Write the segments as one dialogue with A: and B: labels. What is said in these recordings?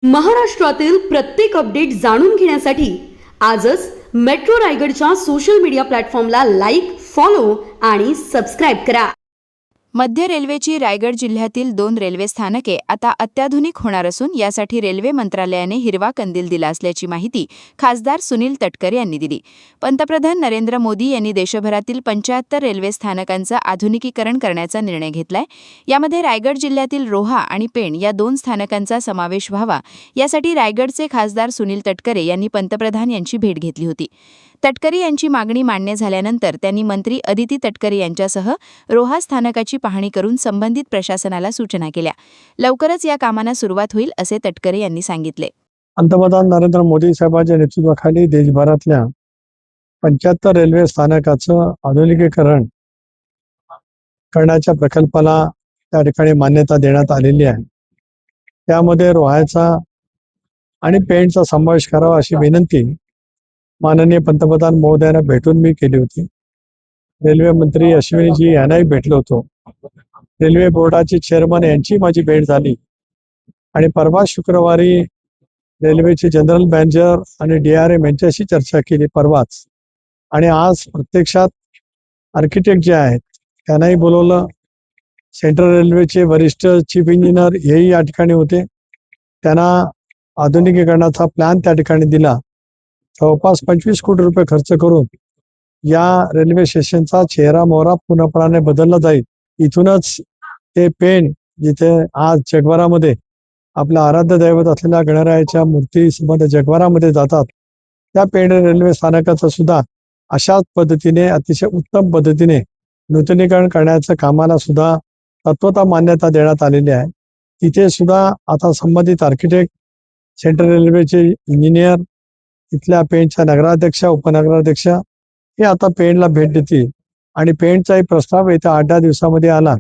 A: महाराष्ट्रातील प्रत्येक अपडेट जाणून घेण्यासाठी आजच मेट्रो रायगडच्या सोशल मीडिया प्लॅटफॉर्मला लाईक, फॉलो आणि सबस्क्राईब करा.
B: मध्य रेल्वेची रायगड जिल्ह्यातील 2 रेल्वे स्थानके आता अत्याधुनिक होणार असून यासाठी रेल्वे मंत्रालयाने हिरवा कंदील दिला असल्याची माहिती खासदार सुनील तटकरे यांनी दिली. पंतप्रधान नरेंद्र मोदी यांनी देशभरातील 75 रेल्वे स्थानकांचं आधुनिकीकरण करण्याचा निर्णय घेतलाय. यामध्ये रायगड जिल्ह्यातील रोहा आणि पेण या 2 स्थानकांचा समावेश व्हावा यासाठी रायगडचे खासदार सुनील तटकरे यांनी पंतप्रधान यांची भेट घेतली होती. तटकरे यांची मागणी मान्य झाल्यानंतर त्यांनी मंत्री अदिती तटकरे यांच्यासह रोहा स्थानकाची पाहणी करून संबंधित प्रशासनाला सूचना केल्या. लवकरच या कामांना सुरुवात होईल असे तटकरे यांनी सांगितले.
C: पंतप्रधान नरेंद्र मोदी साहेबांच्या नेतृत्वाखाली देशभरातल्या 75 रेल्वे स्थानकाचं आधुनिकीकरण करण्याच्या प्रकल्पाला त्या ठिकाणी मान्यता देण्यात आलेली आहे. त्यामध्ये रोहाचा आणि पेणचा समावेश करावा अशी विनंती माननीय पंतप्रधान महोदयांना भेटून मी केली होती. रेल्वे मंत्री अश्विनीजी यांनाही भेटलो होतो. रेल्वे बोर्डाचे चेअरमन यांची माझी भेट झाली आणि परवा शुक्रवारी रेल्वेचे जनरल मॅनेजर आणि DRM यांच्याशी चर्चा केली परवाच. आणि आज प्रत्यक्षात आर्किटेक्ट जे आहेत त्यांनाही बोलवलं. सेंट्रल रेल्वेचे वरिष्ठ चीफ इंजिनियर हेही या ठिकाणी होते. त्यांना आधुनिकीकरणाचा प्लॅन त्या ठिकाणी दिला. जवळपास 25 कोटी रुपये खर्च करून या रेल्वे स्टेशनचा चेहरा मोहरा पूर्णपणाने बदलला जाईल. इथूनच ते पेण, जिथे आज जगभरामध्ये आपलं आराध्य दैवत असलेल्या गणरायाच्या मूर्ती संबंध जगभरामध्ये जातात, त्या पेण रेल्वे स्थानकाचं सुद्धा अशाच पद्धतीने अतिशय उत्तम पद्धतीने नूतनीकरण करण्याचं कामाला सुद्धा तत्वता मान्यता देण्यात आलेली आहे. तिथे सुद्धा आता संबंधित आर्किटेक्ट, सेंट्रल रेल्वेचे इंजिनियर, इथल्या पेणच्या नगराध्यक्ष, उपनगराध्यक्ष हे आता पेणला भेट देतील आणि पेणचाही प्रस्ताव येत्या 8-10 दिवसामध्ये आला.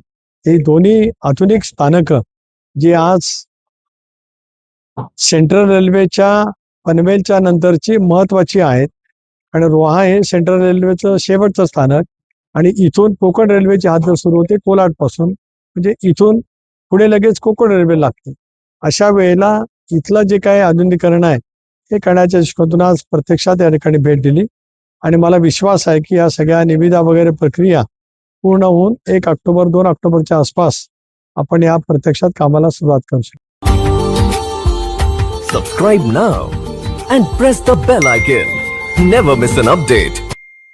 C: ही दोन्ही आधुनिक स्थानकं जी आज सेंट्रल रेल्वेच्या पनवेलच्या नंतरची महत्वाची आहेत. आणि रोहा हे सेंट्रल रेल्वेचं शेवटचं स्थानक आणि इथून कोकण रेल्वेची हद्द सुरू होते कोलाडपासून, म्हणजे इथून पुढे लगेच कोकण रेल्वे लागते. अशा वेळेला इथलं जे काही आधुनिकीकरण आहे हे करण्याच्या दृष्टीकोनातून आज प्रत्यक्षात या ठिकाणी भेट दिली आणि मला विश्वास आहे की या सगळ्या निविदा वगैरे प्रक्रिया पूर्ण होऊन 1 ऑक्टोबर 2 ऑक्टोबरच्या आसपास आपण या प्रत्यक्षात कामाला सुरुवात करू शकतो.
D: Subscribe now and press the bell icon. Never miss an update.